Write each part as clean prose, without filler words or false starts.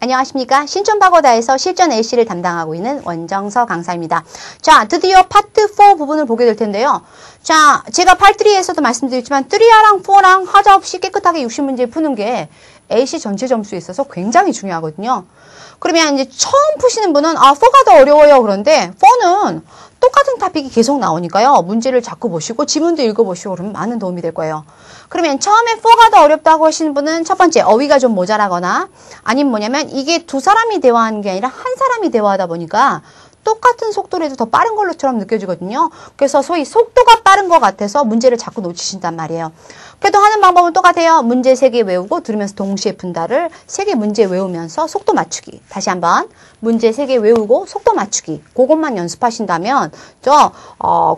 안녕하십니까. 신촌파고다에서 실전 AC를 담당하고 있는 원정서 강사입니다. 자, 드디어 파트 4 부분을 보게 될 텐데요. 자, 제가 파트 3에서도 말씀드렸지만 3랑 4랑 하자 없이 깨끗하게 60문제 푸는 게 AC 전체 점수에 있어서 굉장히 중요하거든요. 그러면 이제 처음 푸시는 분은 4가 더 어려워요. 그런데 4는 똑같은 토픽이 계속 나오니까요. 문제를 자꾸 보시고 지문도 읽어보시고 그러면 많은 도움이 될 거예요. 그러면 처음에 4가 더 어렵다고 하시는 분은 첫 번째 어휘가 좀 모자라거나 아니면 뭐냐면 이게 두 사람이 대화하는 게 아니라 한 사람이 대화하다 보니까 똑같은 속도로 해도 더 빠른 걸로처럼 느껴지거든요. 그래서 소위 속도가 빠른 것 같아서 문제를 자꾸 놓치신단 말이에요. 그래도 하는 방법은 똑같아요. 문제 3개 외우고 들으면서 동시에 푼다를 3개 문제 외우면서 속도 맞추기. 다시 한번 문제 3개 외우고 속도 맞추기. 그것만 연습하신다면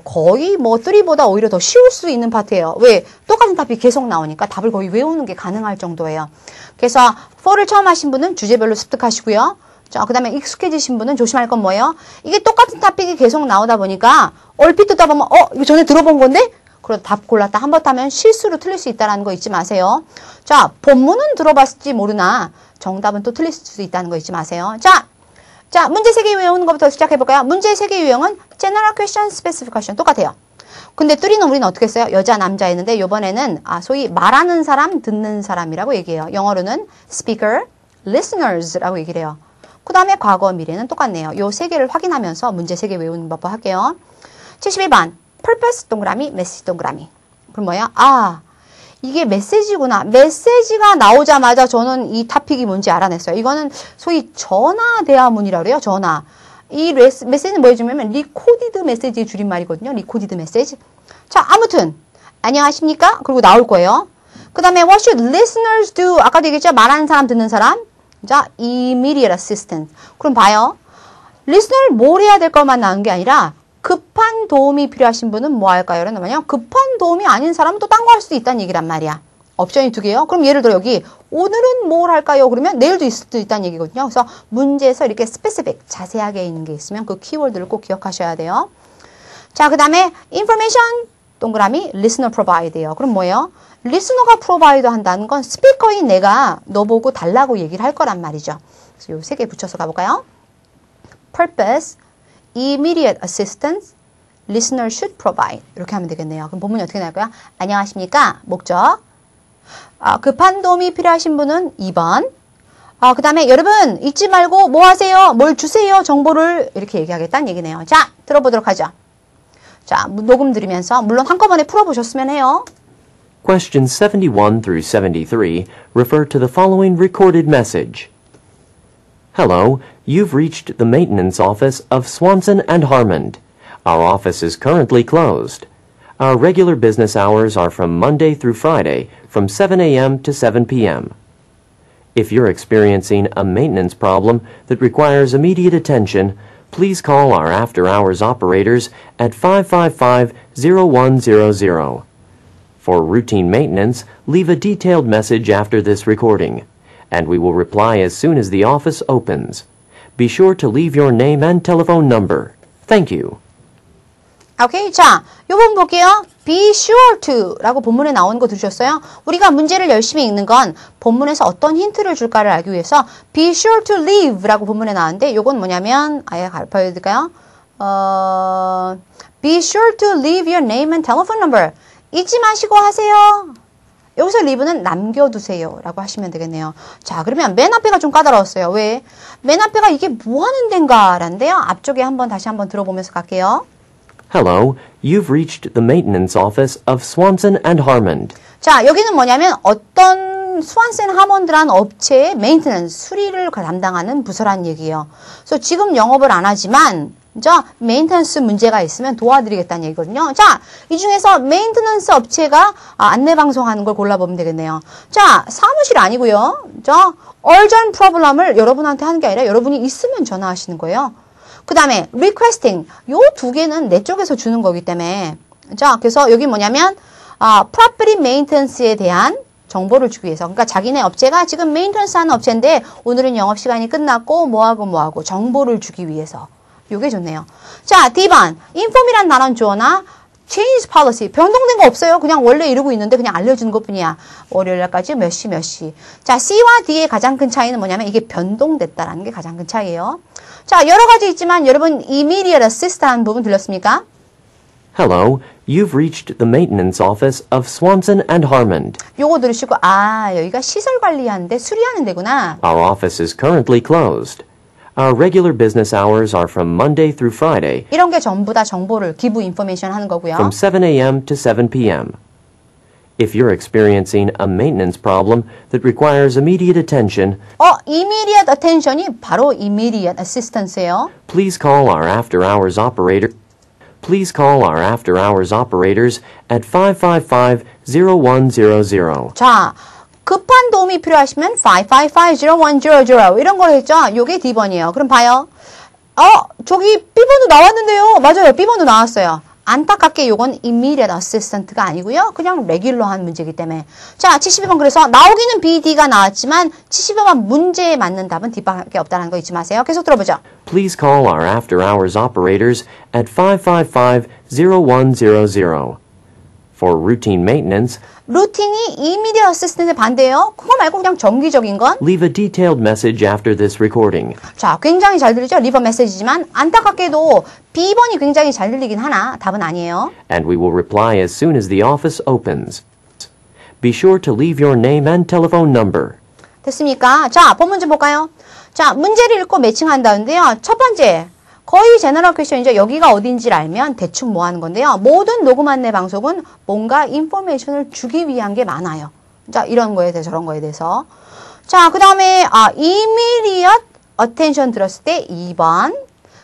거의 뭐 3보다 오히려 더 쉬울 수 있는 파트예요. 왜? 똑같은 답이 계속 나오니까 답을 거의 외우는 게 가능할 정도예요. 그래서 4를 처음 하신 분은 주제별로 습득하시고요. 자, 그 다음에 익숙해지신 분은 조심할 건 뭐예요? 이게 똑같은 토픽이 계속 나오다 보니까 얼핏 듣다 보면 이거 전에 들어본 건데? 그래도 답 골랐다 한 번 하면 실수로 틀릴 수 있다는 거 잊지 마세요. 자, 본문은 들어봤을지 모르나 정답은 또 틀릴 수 있다는 거 잊지 마세요. 자, 문제 3개 외우는 것부터 시작해볼까요? 문제 3개 유형은 General Question, Specific Question 똑같아요. 근데 3는 우리는 어떻게 써요? 여자, 남자 했는데 이번에는 소위 말하는 사람, 듣는 사람이라고 얘기해요. 영어로는 Speaker, Listeners라고 얘기를 해요. 그 다음에 과거, 미래는 똑같네요. 요 3개를 확인하면서 문제 3개 외우는 법 할게요. 71번 purpose 동그라미, message 동그라미. 그럼 뭐야? 이게 메시지구나. 메시지가 나오자마자 저는 이 토픽이 뭔지 알아냈어요. 이거는 소위 전화 대화문이라고 그래요. 전화. 이 메시지는 뭐해주면 리코디드 메시지의 줄임말이거든요. 리코디드 메시지. 자, 아무튼 안녕하십니까? 그리고 나올 거예요. 그 다음에 what should listeners do? 아까도 얘기했죠? 말하는 사람, 듣는 사람. 자, immediate assistance. 그럼 봐요. 리스너를 뭘 해야 될 것만 나오는 게 아니라 급한 도움이 필요하신 분은 뭐 할까요? 라는 말이요. 급한 도움이 아닌 사람은 또 딴 거 할 수도 있다는 얘기란 말이야. 옵션이 2개요. 그럼 예를 들어 여기 오늘은 뭘 할까요? 그러면 내일도 있을 수도 있다는 얘기거든요. 그래서 문제에서 이렇게 스페시픽 자세하게 있는 게 있으면 그 키워드를 꼭 기억하셔야 돼요. 자, 그 다음에 information 동그라미 listener provide예요. 그럼 뭐예요? 리스너가 프로바이드 한다는 건 스피커인 내가 너 보고 달라고 얘기를 할 거란 말이죠. 그래서 요 3개 붙여서 가볼까요? Purpose, immediate assistance, listener should provide. 이렇게 하면 되겠네요. 그럼 본문이 어떻게 나올까요? 안녕하십니까? 목적. 급한 도움이 필요하신 분은 2번. 그 다음에 여러분 잊지 말고 뭐 하세요? 뭘 주세요? 정보를 이렇게 얘기하겠다는 얘기네요. 자, 들어보도록 하죠. 자, 녹음 들으면서 물론 한꺼번에 풀어보셨으면 해요. Questions 71 through 73 refer to the following recorded message. Hello, you've reached the maintenance office of Swanson and Harmond. Our office is currently closed. Our regular business hours are from Monday through Friday from 7 a.m. to 7 p.m. If you're experiencing a maintenance problem that requires immediate attention, please call our after-hours operators at 555-0100. For routine maintenance, leave a detailed message after this recording, and we will reply as soon as the office opens. Be sure to leave your name and telephone number. Thank you. 오케이. 자, 요 부분 볼게요. Be sure to 라고 본문에 나오는 거 들으셨어요? 우리가 문제를 열심히 읽는 건 본문에서 어떤 힌트를 줄까를 알기 위해서 be sure to leave 라고 본문에 나왔는데 요건 뭐냐면 보여드릴까요? be sure to leave your name and telephone number. 잊지 마시고 하세요. 여기서 leave는 남겨두세요 라고 하시면 되겠네요. 자, 그러면 맨 앞에가 좀 까다로웠어요. 왜? 맨 앞에가 이게 뭐 하는 데인가 라는데요. 앞쪽에 다시 한번 들어보면서 갈게요. Hello, you've reached the maintenance office of Swanson and Harmond. 자, 여기는 뭐냐면 어떤 스완슨 하몬드라는 업체의 메인테넌스, 수리를 담당하는 부서라는 얘기예요. 그래서 지금 영업을 안 하지만 메인테넌스 문제가 있으면 도와드리겠다는 얘기거든요. 자, 이 중에서 메인테넌스 업체가 안내방송하는 걸 골라보면 되겠네요. 자, 사무실 아니고요. urgent problem을 여러분한테 하는 게 아니라 여러분이 있으면 전화하시는 거예요. 그 다음에 requesting, 요 2개는 내 쪽에서 주는 거기 때문에 자, 그래서 여기 뭐냐면 property maintenance에 대한 정보를 주기 위해서. 그러니까 자기네 업체가 지금 메인테넌스 하는 업체인데 오늘은 영업시간이 끝났고 뭐하고 정보를 주기 위해서. 요게 좋네요. 자, D번. inform이란 단어는 주어나 change policy. 변동된 거 없어요. 그냥 원래 이러고 있는데 그냥 알려주는 것 뿐이야. 월요일날까지 몇 시 몇 시. 자, C와 D의 가장 큰 차이는 뭐냐면 이게 변동됐다라는 게 가장 큰 차이예요. 자, 여러 가지 있지만 여러분 immediate assist 하는 부분 들렸습니까? Hello, you've reached the maintenance office of Swanson and Harmond. 요거 들으시고 여기가 시설 관리하는데 수리하는 데구나. Our office is currently closed. Our regular business hours are from Monday through Friday 이런 게 전부 다 정보를 기부 인포메이션 하는 거고요. from 7 a.m. to 7 p.m. If you're experiencing a maintenance problem that requires immediate attention, immediate attention이 바로 immediate assistance예요. please call our after-hours operators at 555-0100. 자, 급한 도움이 필요하시면 555-0100 이런 걸 했죠. 요게 D번이에요. 그럼 봐요. 저기 B번도 나왔는데요. 맞아요. B번도 나왔어요. 안타깝게 요건 immediate assistant가 아니고요. 그냥 레귤러한 문제이기 때문에. 자, 72번 그래서 나오기는 B, D가 나왔지만 72번 문제에 맞는 답은 D밖에 없다는 거 잊지 마세요. 계속 들어보죠. Please call our after-hours operators at 555-0100. For routine maintenance, 루틴이 immediate assistant의 반대예요. 그거 말고 그냥 정기적인 건 leave a detailed message after this recording. 자, 굉장히 잘 들리죠? 리버 메시지지만 안타깝게도 B번이 굉장히 잘 들리긴 하나 답은 아니에요. And we will reply as soon as the office opens. Be sure to leave your name and telephone number. 됐습니까? 자, 본 문제 볼까요? 자, 문제를 읽고 매칭한다는데요. 첫 번째, 거의 제너럴 퀘션이죠. 여기가 어딘지를 알면 대충 뭐 하는 건데요. 모든 녹음 안내 방송은 뭔가 인포메이션을 주기 위한 게 많아요. 자, 이런 거에 대해서 저런 거에 대해서. 자, 그 다음에 immediate attention 들었을 때 2번.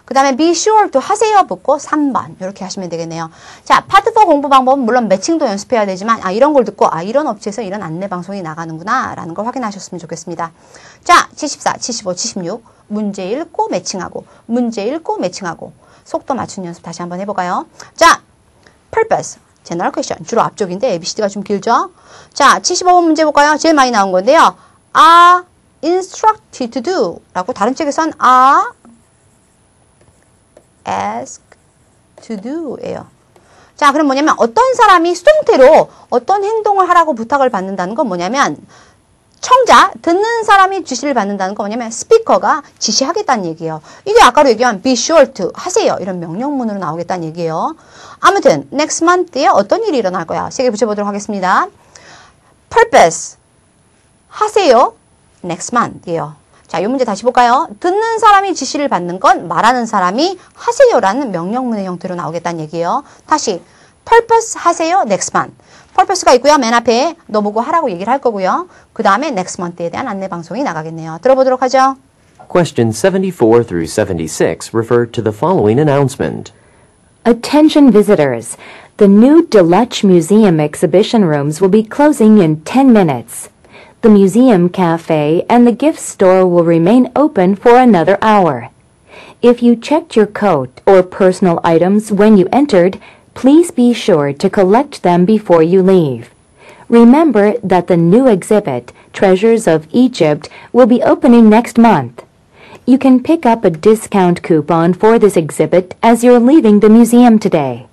그 다음에 be sure to 하세요 붙고 3번. 이렇게 하시면 되겠네요. 자, 파트 4 공부 방법은 물론 매칭도 연습해야 되지만 이런 걸 듣고 이런 업체에서 이런 안내 방송이 나가는구나 라는 걸 확인하셨으면 좋겠습니다. 자, 74, 75, 76 문제 읽고 매칭하고 문제 읽고 매칭하고 속도 맞춘 연습 다시 한번 해볼까요? 자, purpose, general question 주로 앞쪽인데 ABCD가 좀 길죠? 자, 75번 문제 볼까요? 제일 많이 나온 건데요. are instructed to do 라고 다른 책에선 are asked to do 예요. 자, 그럼 뭐냐면 어떤 사람이 수동태로 어떤 행동을 하라고 부탁을 받는다는 건 뭐냐면 청자, 듣는 사람이 지시를 받는다는 건 뭐냐면 스피커가 지시하겠다는 얘기예요. 이게 아까로 얘기한 be sure to 하세요. 이런 명령문으로 나오겠다는 얘기예요. 아무튼 next month에 어떤 일이 일어날 거야. 세 개 붙여보도록 하겠습니다. purpose 하세요. next month예요. 자, 이 문제 다시 볼까요? 듣는 사람이 지시를 받는 건 말하는 사람이 하세요라는 명령문의 형태로 나오겠다는 얘기예요. 다시 purpose 하세요. next month. purpose가 있고요. 맨 앞에 너 보고 하라고 얘기를 할 거고요. 그 다음에 next month에 대한 안내 방송이 나가겠네요. 들어보도록 하죠. Questions 74 through 76 refer to the following announcement. Attention visitors. The new Deluxe Museum exhibition rooms will be closing in 10 minutes. The museum cafe and the gift store will remain open for another hour. If you checked your coat or personal items when you entered, please be sure to collect them before you leave. Remember that the new exhibit, Treasures of Egypt, will be opening next month. You can pick up a discount coupon for this exhibit as you're leaving the museum today.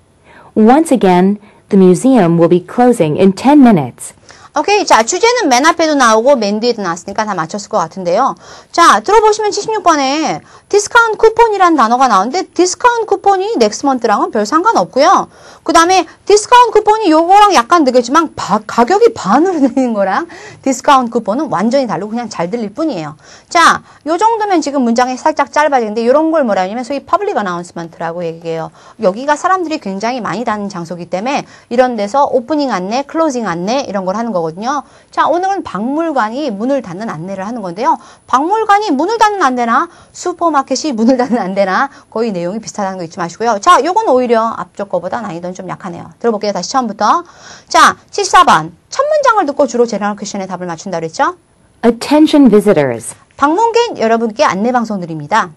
Once again, the museum will be closing in 10 minutes. 오케이. 자, 주제는 맨 앞에도 나오고 맨 뒤에도 나왔으니까 다 맞췄을 것 같은데요. 자, 들어보시면 76번에 디스카운트 쿠폰이라는 단어가 나오는데 디스카운트 쿠폰이 넥스트 먼트랑은 별 상관없고요. 그 다음에 디스카운트 쿠폰이 요거랑 약간 다르지만 가격이 반으로 되는 거랑 디스카운트 쿠폰은 완전히 다르고 그냥 잘 들릴 뿐이에요. 자, 요 정도면 지금 문장이 살짝 짧아지는데 이런 걸 뭐라 하냐면 소위 퍼블릭 어나운스먼트라고 얘기해요. 여기가 사람들이 굉장히 많이 다니는 장소이기 때문에 이런 데서 오프닝 안내, 클로징 안내 이런 걸 하는 거거든요. 자, 오늘은 박물관이 문을 닫는 안내를 하는 건데요. 박물관이 문을 닫는 안내나 슈퍼마켓이 문을 닫는 안내나 거의 내용이 비슷하다는 거 잊지 마시고요. 자, 요건 오히려 앞쪽 거보다 난이도는 좀 약하네요. 들어볼게요. 다시 처음부터. 자, 74번. 첫 문장을 듣고 주로 제너럴 퀘션의 답을 맞춘다 그랬죠? Attention visitors. 방문객 여러분께 안내 방송 드립니다.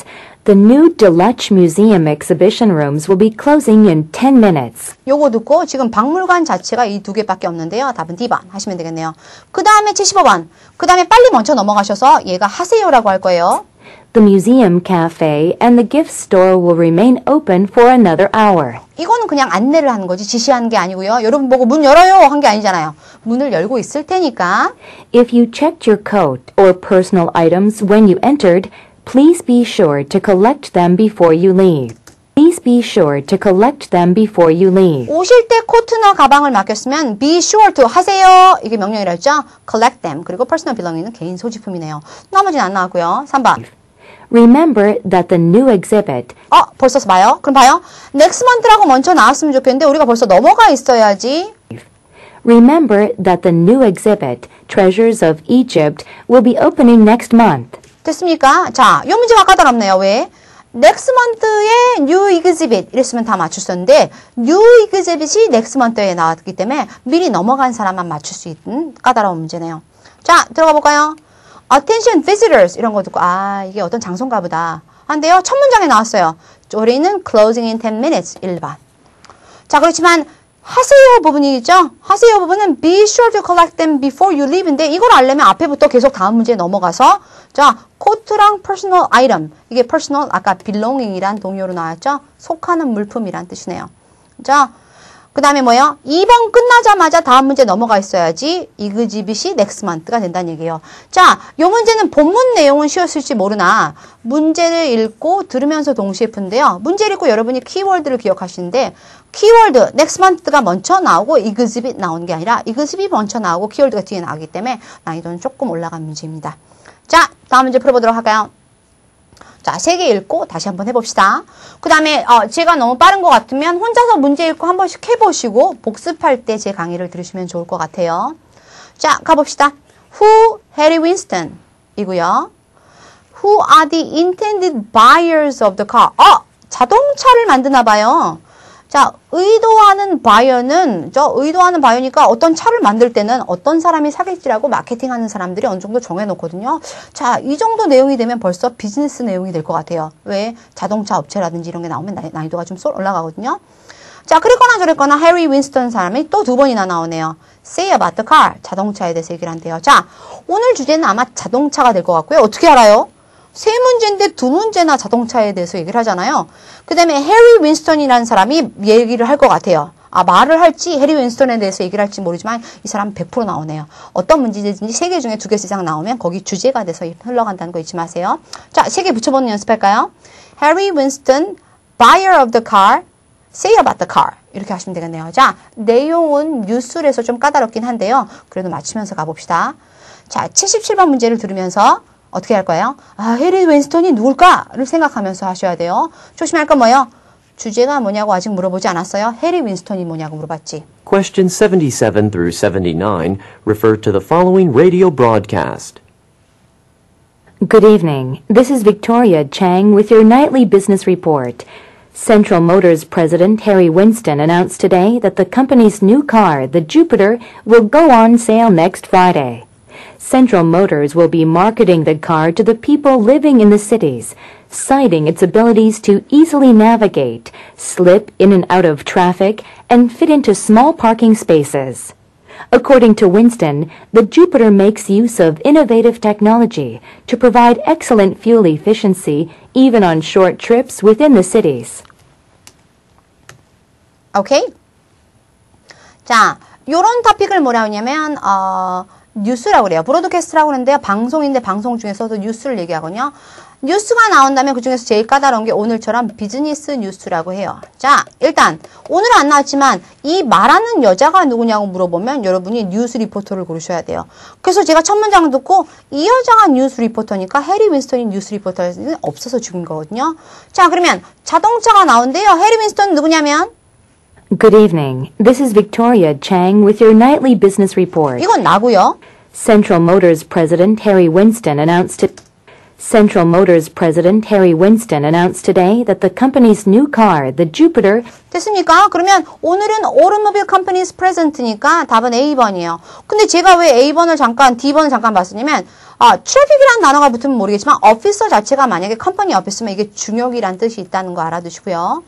The new Deluxe Museum exhibition rooms will be closing in 10 minutes. 요거 듣고 지금 박물관 자체가 이 두 개밖에 없는데요. 답은 D번 하시면 되겠네요. 그 다음에 75번. 그 다음에 빨리 먼저 넘어가셔서 얘가 하세요라고 할 거예요. The museum cafe and the gift store will remain open for another hour. 이거는 그냥 안내를 하는 거지 지시하는 게 아니고요. 여러분 보고 문 열어요 한 게 아니잖아요. 문을 열고 있을 테니까. If you checked your coat or personal items when you entered, please be sure to collect them before you leave. Please be sure to collect them before you leave. 오실 때 코트나 가방을 맡겼으면 be sure to 하세요. 이게 명령이라죠. collect them. 그리고 personal belonging은 개인 소지품이네요. 나머지는 안 나왔고요. 3번. Remember that the new exhibit. 벌써 봐요. 그럼 봐요. next month라고 먼저 나왔으면 좋겠는데 우리가 벌써 넘어가 있어야지. Remember that the new exhibit, Treasures of Egypt, will be opening next month. 됐습니까? 자, 이 문제가 까다롭네요. 왜? next month의 new exhibit 이랬으면 다 맞췄었는데 new exhibit이 next month에 나왔기 때문에 미리 넘어간 사람만 맞출 수 있는 까다로운 문제네요. 자, 들어가 볼까요? Attention visitors 이런 거 듣고 이게 어떤 장소인가 보다. 한데요. 첫 문장에 나왔어요. 우리는 closing in 10 minutes 1번. 자, 그렇지만 하세요 부분이죠. 하세요 부분은 be sure to collect them before you leave인데 이걸 알려면 앞에부터 계속 다음 문제에 넘어가서 자, 코트랑 personal item. 이게 personal 아까 belonging이란 동요로 나왔죠. 속하는 물품이란 뜻이네요. 자, 그 다음에 뭐예요? 2번 끝나자마자 다음 문제 넘어가 있어야지 exhibit이 next month가 된다는 얘기예요. 자, 이 문제는 본문 내용은 쉬웠을지 모르나 문제를 읽고 들으면서 동시에 푼데요. 문제를 읽고 여러분이 키워드를 기억하시는데 키워드 next month가 먼저 나오고 exhibit 나오는 게 아니라 exhibit 먼저 나오고 키워드가 뒤에 나오기 때문에 난이도는 조금 올라간 문제입니다. 자, 다음 문제 풀어보도록 할까요? 자, 3개 읽고 다시 한번 해봅시다. 그 다음에 제가 너무 빠른 것 같으면 혼자서 문제 읽고 한 번씩 해보시고 복습할 때 제 강의를 들으시면 좋을 것 같아요. 자, 가봅시다. Who? Harry Winston 이고요. Who are the intended buyers of the car? 자동차를 만드나 봐요. 자, 의도하는 바이어는 의도하는 바이어니까 어떤 차를 만들 때는 어떤 사람이 사겠지라고 마케팅하는 사람들이 어느 정도 정해놓거든요. 자, 이 정도 내용이 되면 벌써 비즈니스 내용이 될 것 같아요. 왜? 자동차 업체라든지 이런 게 나오면 난이도가 좀 올라가거든요. 자, 그랬거나 저랬거나 해리 윈스턴 사람이 또 2번이나 나오네요. Say about the car. 자동차에 대해서 얘기를 한대요. 자, 오늘 주제는 아마 자동차가 될 것 같고요. 어떻게 알아요? 3문제인데 2문제나 자동차에 대해서 얘기를 하잖아요. 그 다음에 해리 윈스턴이라는 사람이 얘기를 할 것 같아요. 말을 할지 해리 윈스턴에 대해서 얘기를 할지 모르지만 이 사람 100% 나오네요. 어떤 문제든지 3개 중에 2개 이상 나오면 거기 주제가 돼서 흘러간다는 거 잊지 마세요. 자, 3개 붙여보는 연습할까요? 해리 윈스턴, buyer of the car, say about the car. 이렇게 하시면 되겠네요. 자, 내용은 뉴스에서 좀 까다롭긴 한데요. 그래도 맞추면서 가봅시다. 자, 77번 문제를 들으면서 어떻게 할 거예요? 해리 윈스턴이 누굴까를 생각하면서 하셔야 돼요. 조심할 건 뭐예요? 주제가 뭐냐고 아직 물어보지 않았어요. 해리 윈스턴이 뭐냐고 물어봤지. Questions 77 through 79 refer to the following radio broadcast. Good evening. This is Victoria Chang with your nightly business report. Central Motors President Harry Winston announced today that the company's new car, the Jupiter, will go on sale next Friday. Central Motors will be marketing the car to the people living in the cities, citing its abilities to easily navigate, slip in and out of traffic, and fit into small parking spaces. According to Winston, the Jupiter makes use of innovative technology to provide excellent fuel efficiency even on short trips within the cities. 오케이? 자, 요런 토픽을 뭐라고 하냐면 뉴스라고 그래요. 브로드캐스트라고 하는데요. 방송인데 방송 중에서도 뉴스를 얘기하거든요. 뉴스가 나온다면 그 중에서 제일 까다로운 게 오늘처럼 비즈니스 뉴스라고 해요. 자, 일단 오늘은 안 나왔지만 이 말하는 여자가 누구냐고 물어보면 여러분이 뉴스 리포터를 고르셔야 돼요. 그래서 제가 첫 문장 듣고 이 여자가 뉴스 리포터니까 해리 윈스턴이 뉴스 리포터는 없어서 죽인 거거든요. 자, 그러면 자동차가 나온대요. 해리 윈스턴 누구냐면 Good evening. This is Victoria Chang with your nightly business report. 이건 나고요. Central Motors President Harry Winston announced today that the company's new car, the Jupiter. 됐습니까? 그러면 오늘은 Automobile Company's Present니까 답은 A번이에요. 근데 제가 왜 A번을 잠깐, D번을 잠깐 봤으냐면 트래픽이라는 단어가 붙으면 모르겠지만 오피서 자체가 만약에 컴퍼니 오피스면 이게 중역이란 뜻이 있다는 거 알아두시고요.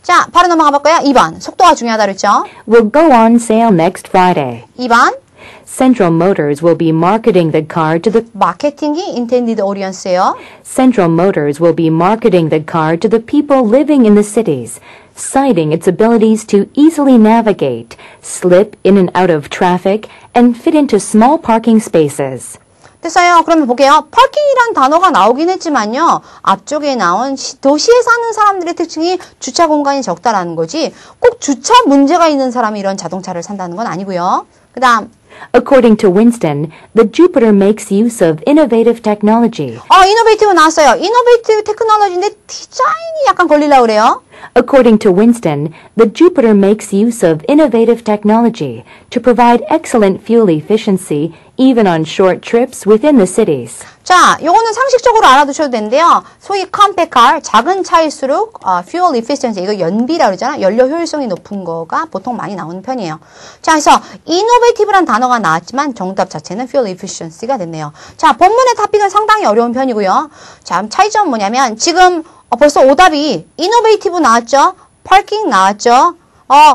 자, 바로 넘어가 볼까요? 2번. 속도가 중요하다 그랬죠? Will go on sale next Friday. 2번. Central Motors will be marketing the car to the 마케팅이 intended audience예요. Central Motors will be marketing the car to the people living in the cities, citing its abilities to easily navigate, slip in and out of traffic, and fit into small parking spaces. 됐어요. 그러면 볼게요. parking이란 단어가 나오긴 했지만요. 앞쪽에 나온 도시에 사는 사람들의 특징이 주차 공간이 적다라는 거지 꼭 주차 문제가 있는 사람이 이런 자동차를 산다는 건 아니고요. 그 다음 According to Winston, the Jupiter makes use of innovative technology. 이노베이티브 나왔어요. 이노베이티브 테크놀로지인데 디자인이 약간 걸리려고 그래요. According to Winston, the Jupiter makes use of innovative technology to provide excellent fuel efficiency even on short trips within the cities. 자, 요거는 상식적으로 알아두셔도 되는데요. 소위 compact car, 작은 차일수록 fuel efficiency, 이거 연비라 그러잖아. 연료 효율성이 높은 거가 보통 많이 나오는 편이에요. 자, 그래서 innovative란 단어가 나왔지만 정답 자체는 fuel efficiency가 됐네요. 자, 본문의 토픽은 상당히 어려운 편이고요. 자, 차이점은 뭐냐면 지금 벌써 오답이 innovative 나왔죠? parking 나왔죠?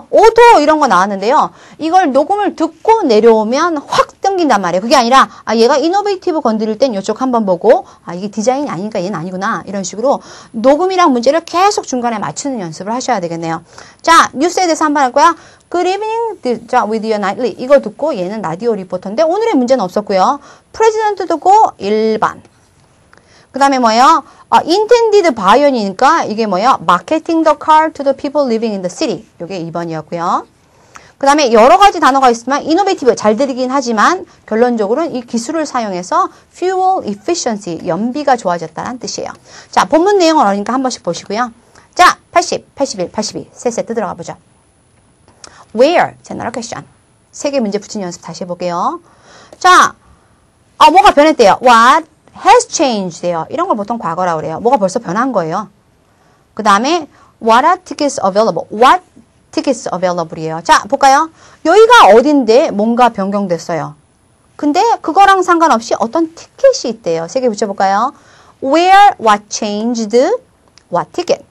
오토 이런 거 나왔는데요. 이걸 녹음을 듣고 내려오면 확 땡긴단 말이에요. 그게 아니라 얘가 이노베이티브 건드릴 땐 이쪽 한번 보고 이게 디자인이 아니니까 얘는 아니구나 이런 식으로 녹음이랑 문제를 계속 중간에 맞추는 연습을 하셔야 되겠네요. 자, 뉴스에 대해서 한번 할 거야. Good evening, 자, with your nightly 이거 듣고 얘는 라디오 리포터인데 오늘의 문제는 없었고요. 프레지던트 듣고 1번. 그 다음에 뭐예요? intended by이니까 이게 뭐예요? marketing the car to the people living in the city. 이게 2번이었고요. 그 다음에 여러 가지 단어가 있으면 innovative 잘 들리긴 하지만 결론적으로는 이 기술을 사용해서 fuel efficiency, 연비가 좋아졌다는 뜻이에요. 자, 본문 내용은 어려우니까 한 번씩 보시고요. 자, 80, 81, 82 세 세트 들어가 보죠. Where? General question. 3개 문제 붙인 연습 다시 해볼게요. 자, 뭐가 변했대요? What has changed 돼요. 이런 걸 보통 과거라고 그래요. 뭐가 벌써 변한 거예요. 그 다음에 what are tickets available? What tickets available이에요. 자, 볼까요? 여기가 어딘데 뭔가 변경됐어요. 근데 그거랑 상관없이 어떤 티켓이 있대요. 3개 붙여볼까요? Where, what changed, what ticket.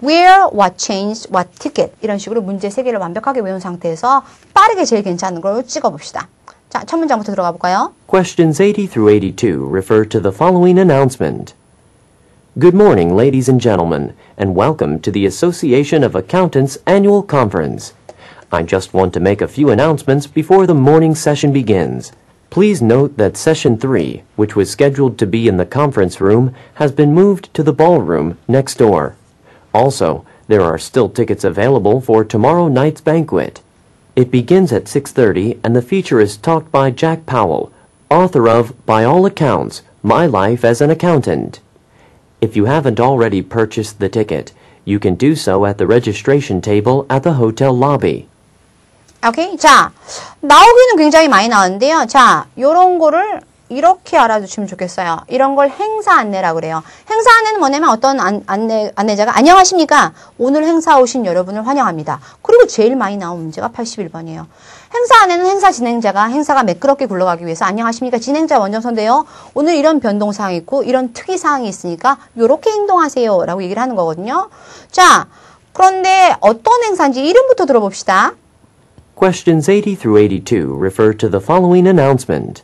Where, what changed, what ticket. 이런 식으로 문제 3개를 완벽하게 외운 상태에서 빠르게 제일 괜찮은 걸 찍어봅시다. 자, 첫 문장부터 들어가 볼까요? Questions 80 through 82 refer to the following announcement. Good morning, ladies and gentlemen, and welcome to the Association of Accountants Annual Conference. I just want to make a few announcements before the morning session begins. Please note that Session 3, which was scheduled to be in the conference room, has been moved to the ballroom next door. Also, there are still tickets available for tomorrow night's banquet. It begins at 6:30 and the feature is taught by Jack Powell, author of, by all accounts, My Life as an Accountant. If you haven't already purchased the ticket, you can do so at the registration table at the hotel lobby. 오케이. 자, 나오기는 굉장히 많이 나오는데요. 자, 요런 거를 이렇게 알아두시면 좋겠어요. 이런 걸 행사 안내라고 그래요. 행사 안내는 뭐냐면 어떤 안내자가 안녕하십니까? 오늘 행사 오신 여러분을 환영합니다. 그리고 제일 많이 나온 문제가 81번이에요. 행사 안내는 행사 진행자가 행사가 매끄럽게 굴러가기 위해서 안녕하십니까? 진행자 원정서인데요. 오늘 이런 변동사항이 있고 이런 특이사항이 있으니까 이렇게 행동하세요 라고 얘기를 하는 거거든요. 자, 그런데 어떤 행사인지 이름부터 들어봅시다. Questions 80 through 82 refer to the following announcement.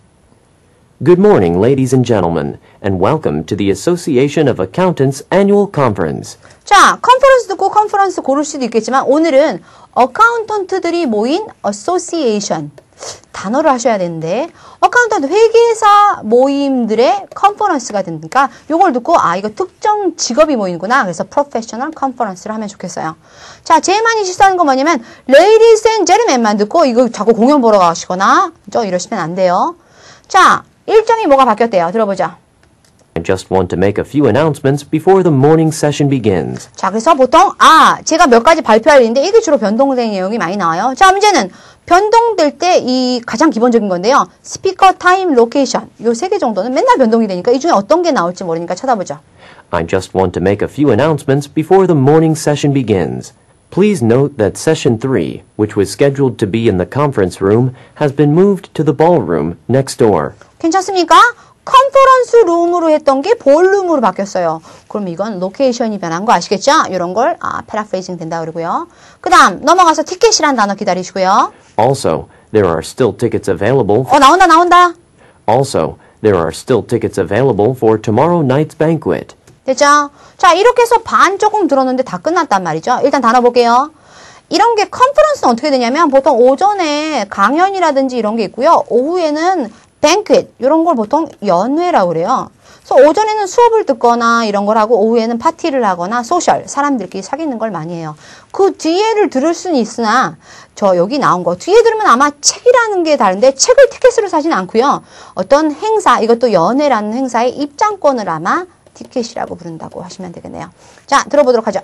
Good morning, ladies and gentlemen, and welcome to the Association of Accountants Annual Conference. 자, 컨퍼런스 듣고 컨퍼런스 고를 수도 있겠지만 오늘은 어카운턴트들이 모인 Association 단어를 하셔야 되는데 어카운턴트 회계사 모임들의 컨퍼런스가 되니까 요걸 듣고 이거 특정 직업이 모이는구나. 그래서 프로페셔널 컨퍼런스를 하면 좋겠어요. 자, 제일 많이 실수하는 건 뭐냐면 Ladies and Gentlemen만 듣고 이거 자꾸 공연 보러 가시거나 이러시면 안 돼요. 자, 일정이 뭐가 바뀌었대요. 들어보죠. I just want to make a few announcements before the morning session begins. 자, 그래서 보통 제가 몇 가지 발표할 일인데 이게 주로 변동된 내용이 많이 나와요. 자, 문제는 변동될 때 이 가장 기본적인 건데요. 스피커, 타임, 로케이션 요 3개 정도는 맨날 변동이 되니까 이 중에 어떤 게 나올지 모르니까 찾아보죠. I just want to make a few announcements before the morning session begins. Please note that Session 3, which was scheduled to be in the conference room, has been moved to the ballroom next door. 괜찮습니까? 컨퍼런스 룸으로 했던 게 볼룸으로 바뀌었어요. 그럼 이건 로케이션이 변한 거 아시겠죠? 이런 걸 패라프레이징 된다 그러고요. 그 다음 넘어가서 티켓이란 단어 기다리시고요. Also, there are still tickets available. 나온다. Also, there are still tickets available for tomorrow night's banquet. 됐죠? 자, 이렇게 해서 반 조금 들었는데 다 끝났단 말이죠. 일단 단어 볼게요. 이런 게 컨퍼런스는 어떻게 되냐면 보통 오전에 강연이라든지 이런 게 있고요. 오후에는 banquet 이런 걸 보통 연회라고 그래요. 그래서 오전에는 수업을 듣거나 이런 걸 하고 오후에는 파티를 하거나 소셜, 사람들끼리 사귀는 걸 많이 해요. 그 뒤에를 들을 수는 있으나 저 여기 나온 거 뒤에 들으면 아마 책이라는 게 다른데 책을 티켓으로 사지는 않고요. 어떤 행사, 이것도 연회라는 행사의 입장권을 아마 티켓이라고 부른다고 하시면 되겠네요. 자, 들어보도록 하죠.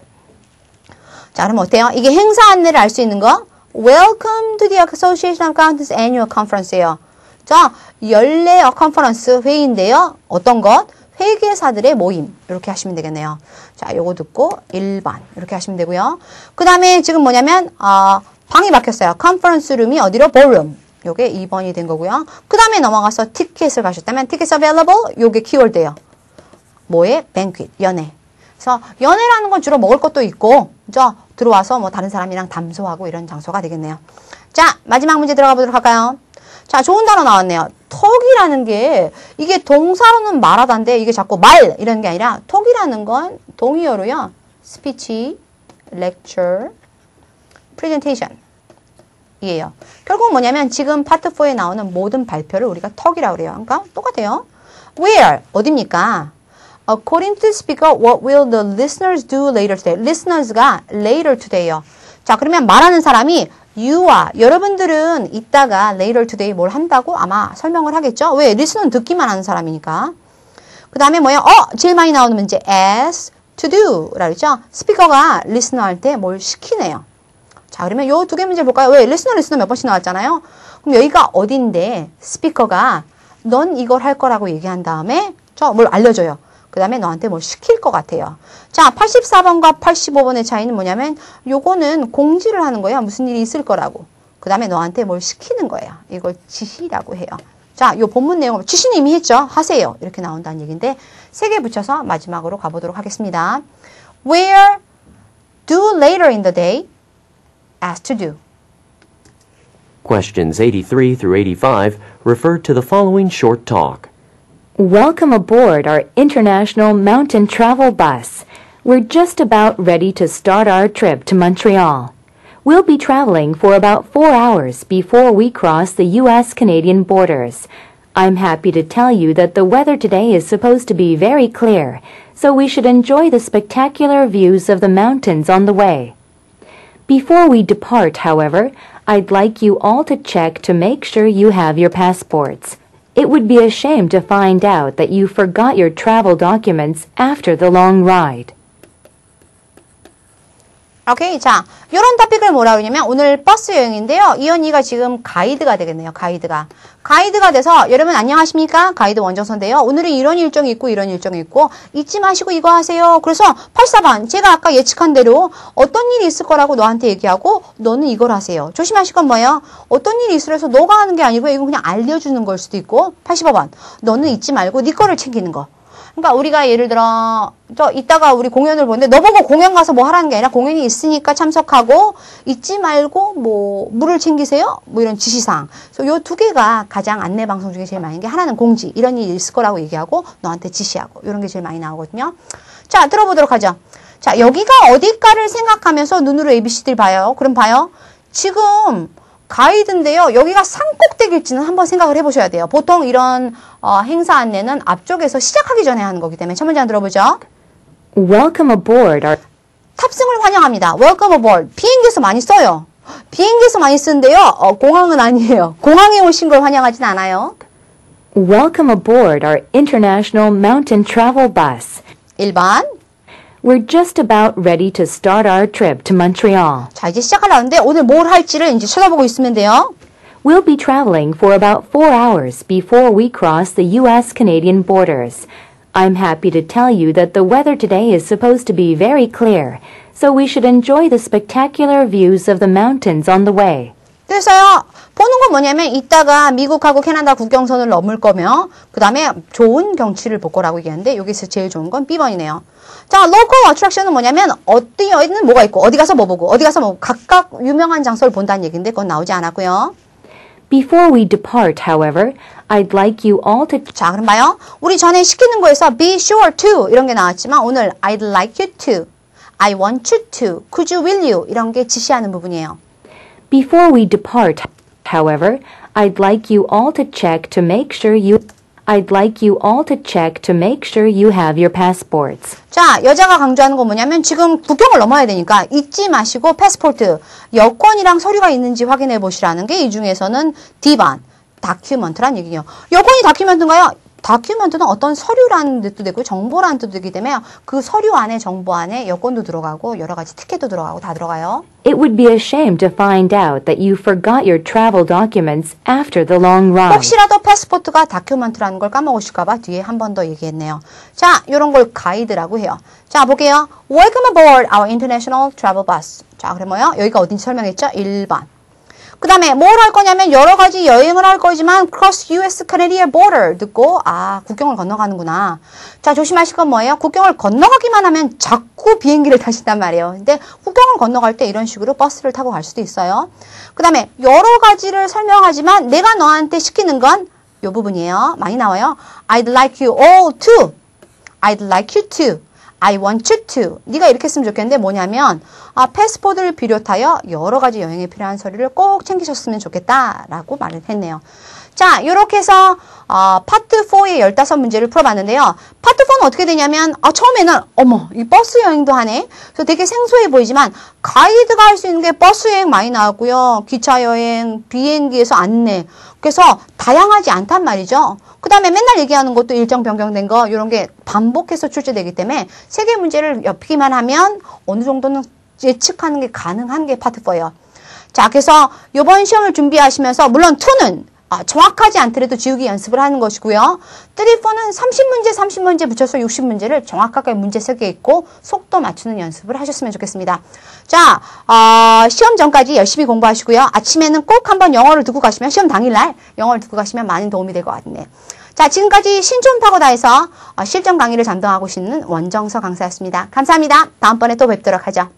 자, 그럼 어때요? 이게 행사 안내를 알 수 있는 거. Welcome to the Association of Accountants Annual Conference예요. 자, 연례 컨퍼런스 회의인데요. 어떤 것? 회계사들의 모임. 이렇게 하시면 되겠네요. 자, 요거 듣고 1번 이렇게 하시면 되고요. 그 다음에 지금 뭐냐면 방이 바뀌었어요. 컨퍼런스 룸이 어디로? 볼룸. 요게 2번이 된 거고요. 그 다음에 넘어가서 티켓을 가셨다면 티켓 available. 요게 키워드예요. 뭐에? banquet, 연회. 그래서 연회라는 건 주로 먹을 것도 있고, 그죠? 들어와서 뭐 다른 사람이랑 담소하고 이런 장소가 되겠네요. 자, 마지막 문제 들어가 보도록 할까요? 자, 좋은 단어 나왔네요. 톡이라는 게 이게 동사로는 말하다인데 이게 자꾸 말 이런 게 아니라 톡이라는 건 동의어로요. 스피치, lecture, presentation 이에요. 결국 뭐냐면 지금 파트 4에 나오는 모든 발표를 우리가 톡이라고 그래요. 그러니까 똑같아요. Where 어디입니까? According to the speaker, what will the listeners do later today? listeners가 later today요. 자, 그러면 말하는 사람이 you와 여러분들은 이따가 later today 뭘 한다고 아마 설명을 하겠죠? 왜? listener는 듣기만 하는 사람이니까. 그 다음에 뭐예요? 제일 많이 나오는 문제 ask to do 라고 했죠? 스피커가 listener 할 때 뭘 시키네요. 자, 그러면 요 두 개 문제 볼까요? 왜? listener 몇 번씩 나왔잖아요? 그럼 여기가 어딘데 스피커가 넌 이걸 할 거라고 얘기한 다음에 뭘 알려줘요. 그 다음에 너한테 뭘 시킬 것 같아요. 자, 84번과 85번의 차이는 뭐냐면 요거는 공지를 하는 거예요. 무슨 일이 있을 거라고. 그 다음에 너한테 뭘 시키는 거예요. 이걸 지시라고 해요. 자, 요 본문 내용을 지시는 이미 했죠. 하세요. 이렇게 나온다는 얘기인데 3개 붙여서 마지막으로 가보도록 하겠습니다. Where do later in the day ask to do? Questions 83 through 85 refer to the following short talk. Welcome aboard our international mountain travel bus. We're just about ready to start our trip to Montreal. We'll be traveling for about 4 hours before we cross the U.S.-Canadian borders. I'm happy to tell you that the weather today is supposed to be very clear, so we should enjoy the spectacular views of the mountains on the way. Before we depart, however, I'd like you all to check to make sure you have your passports. It would be a shame to find out that you forgot your travel documents after the long ride. 오케이. 자, 요런 토픽을 뭐라고 하냐면 오늘 버스 여행인데요. 이 언니가 지금 가이드가 되겠네요. 가이드가 돼서 여러분 안녕하십니까? 가이드 원정서인데요. 오늘은 이런 일정이 있고 이런 일정이 있고 잊지 마시고 이거 하세요. 그래서 84번 제가 아까 예측한 대로 어떤 일이 있을 거라고 너한테 얘기하고 너는 이걸 하세요. 조심하실 건 뭐예요? 어떤 일이 있으래서 너가 하는 게 아니고 이건 그냥 알려주는 걸 수도 있고 85번 너는 잊지 말고 네 거를 챙기는 거. 그러니까 우리가 예를 들어 이따가 우리 공연을 보는데 너보고 공연 가서 뭐 하라는 게 아니라 공연이 있으니까 참석하고 잊지 말고 뭐 물을 챙기세요 뭐 이런 지시사항. 그래서 요 두 개가 가장 안내 방송 중에 제일 많은 게 하나는 공지 이런 일이 있을 거라고 얘기하고 너한테 지시하고 이런 게 제일 많이 나오거든요. 자, 들어보도록 하죠. 자, 여기가 어딜까를 생각하면서 눈으로 ABC들 봐요. 그럼 봐요. 지금 가이드인데요. 여기가 산꼭대기일지는 한번 생각을 해보셔야 돼요. 보통 이런 행사 안내는 앞쪽에서 시작하기 전에 하는 거기 때문에 첫 문제 한번 들어보죠. Welcome aboard our... 탑승을 환영합니다. Welcome aboard. 비행기에서 많이 써요. 비행기에서 많이 쓰는데요. 공항은 아니에요. 공항에 오신 걸 환영하진 않아요. Welcome aboard our international mountain travel bus. 1번. We're just about ready to start our trip to Montreal. 자, 이제 시작하려는데 오늘 뭘 할지를 이제 쳐다보고 있으면 돼요. We'll be traveling for about 4 hours before we cross the U.S.-Canadian borders. I'm happy to tell you that the weather today is supposed to be very clear, so we should enjoy the spectacular views of the mountains on the way. 됐어요. 보는 건 뭐냐면 이따가 미국하고 캐나다 국경선을 넘을 거며 그 다음에 좋은 경치를 볼 거라고 얘기하는데 여기서 제일 좋은 건 B번이네요. 자, local attraction은 뭐냐면 어디에는 뭐가 있고 어디 가서 뭐 보고 어디 가서 뭐 각각 유명한 장소를 본다는 얘기인데 그건 나오지 않았고요. Before we depart, however, I'd like you all to... 자, 그럼 봐요. 우리 전에 시키는 거에서 be sure to 이런 게 나왔지만 오늘 I'd like you to, I want you to, could you, will you 이런 게 지시하는 부분이에요. Before we depart, however, I'd like you all to check to make sure you... I'd like you all to check to make sure you have your passports. 자, 여자가 강조하는 건 뭐냐면 지금 국경을 넘어야 되니까 잊지 마시고 패스포트, 여권이랑 서류가 있는지 확인해 보시라는 게 이 중에서는 D번, 다큐먼트란 얘기예요. 여권이 다큐먼트인가요? 다큐먼트는 어떤 서류라는 뜻도 되고 정보라는 뜻도 되기 때문에 그 서류 안에 정보 안에 여권도 들어가고 여러 가지 티켓도 들어가고 다 들어가요. It would be a shame to find out that you forgot your travel documents after the long ride. 혹시라도 패스포트가 다큐먼트라는 걸 까먹으실까 봐 뒤에 한 번 더 얘기했네요. 자, 이런 걸 가이드라고 해요. 자, 볼게요. Welcome aboard our international travel bus. 자, 그래 뭐요? 여기가 어딘지 설명했죠? 1번. 그 다음에 뭘 할 거냐면 여러 가지 여행을 할 거지만 cross US Canadian border 듣고 아 국경을 건너가는구나. 자 조심하실 건 뭐예요? 국경을 건너가기만 하면 자꾸 비행기를 타신단 말이에요. 근데 국경을 건너갈 때 이런 식으로 버스를 타고 갈 수도 있어요. 그 다음에 여러 가지를 설명하지만 내가 너한테 시키는 건 이 부분이에요. 많이 나와요. I'd like you all to. I'd like you to. I want you to. 네가 이렇게 했으면 좋겠는데 뭐냐면 패스포트를 비롯하여 여러 가지 여행에 필요한 서류를 꼭 챙기셨으면 좋겠다라고 말을 했네요. 자, 이렇게 해서 파트 4의 15문제를 풀어봤는데요. 파트 4는 어떻게 되냐면 처음에는 어머 이 버스 여행도 하네. 그래서 되게 생소해 보이지만 가이드가 할 수 있는 게 버스 여행 많이 나왔고요. 기차 여행, 비행기에서 안내. 그래서 다양하지 않단 말이죠. 그 다음에 맨날 얘기하는 것도 일정 변경된 거 이런 게 반복해서 출제되기 때문에 세 개 문제를 엮기만 하면 어느 정도는 예측하는 게 가능한 게 파트 4예요. 자, 그래서 이번 시험을 준비하시면서 물론 2는 정확하지 않더라도 지우기 연습을 하는 것이고요. 3, 4는 30문제, 30문제 붙여서 60문제를 정확하게 문제 3개 있고 속도 맞추는 연습을 하셨으면 좋겠습니다. 자, 시험 전까지 열심히 공부하시고요. 아침에는 꼭 한번 영어를 듣고 가시면 시험 당일날 영어를 듣고 가시면 많은 도움이 될 것 같네요. 자, 지금까지 신촌파고다에서 실전 강의를 담당하고 있는 원정서 강사였습니다. 감사합니다. 다음번에 또 뵙도록 하죠.